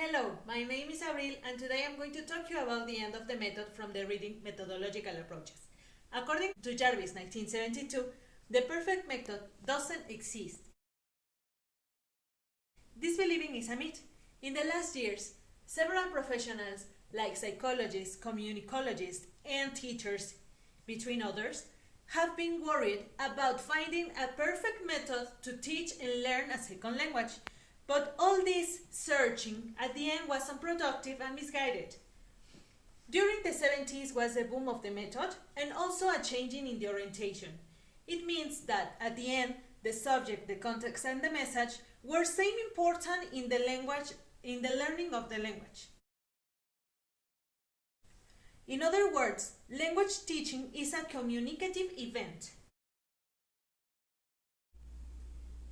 Hello, my name is Abril and today I'm going to talk to you about the end of the method from the reading methodological approaches. According to Jarvis 1972, the perfect method doesn't exist. This believing is a myth. In the last years, several professionals like psychologists, communicologists, and teachers, between others, have been worried about finding a perfect method to teach and learn a second language. But all this searching at the end was unproductive and misguided. During the 70s was the boom of the method and also a changing in the orientation. It means that at the end, the subject, the context, and the message were same important in the learning of the language. In other words, language teaching is a communicative event.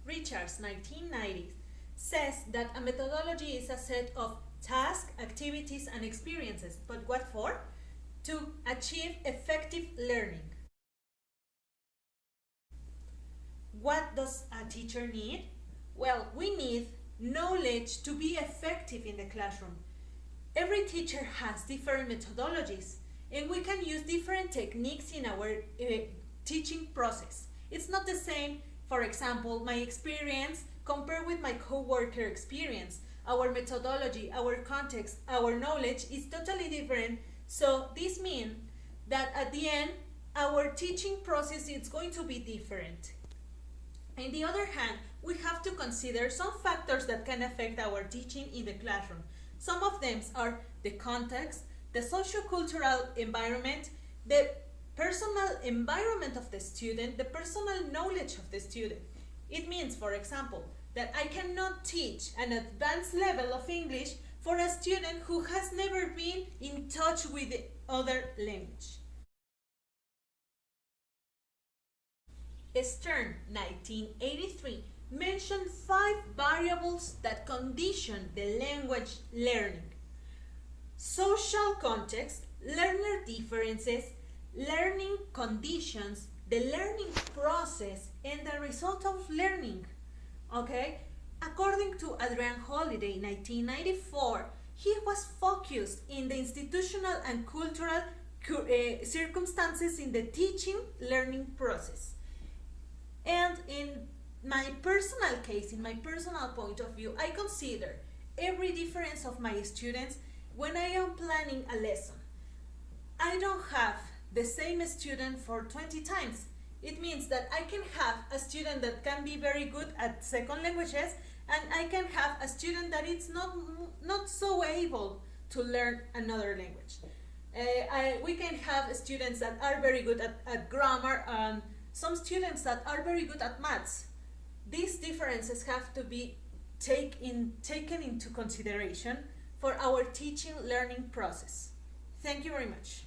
Richards, 1990, says that a methodology is a set of tasks, activities, and experiences. But what for? To achieve effective learning. What does a teacher need? Well, we need knowledge to be effective in the classroom. Every teacher has different methodologies, and we can use different techniques in our teaching process. It's not the same, for example, my experience compared with my co-worker experience. Our methodology, our context, our knowledge is totally different. So this means that at the end, our teaching process is going to be different. On the other hand, we have to consider some factors that can affect our teaching in the classroom. Some of them are the context, the socio-cultural environment, the personal environment of the student, the personal knowledge of the student. It means, for example, that I cannot teach an advanced level of English for a student who has never been in touch with the other language. Stern, 1983, mentioned 5 variables that condition the language learning: social context, learner differences, learning conditions, the learning process, and the result of learning. Okay? According to Adrian Holiday, 1994, he was focused in the institutional and cultural circumstances in the teaching learning process. And in my personal case, in my personal point of view, I consider every difference of my students when I am planning a lesson. I don't have the same student for 20 times. It means that I can have a student that can be very good at second languages, and I can have a student that is not so able to learn another language. We can have students that are very good at grammar and some students that are very good at maths. These differences have to be taken into consideration for our teaching learning process. Thank you very much.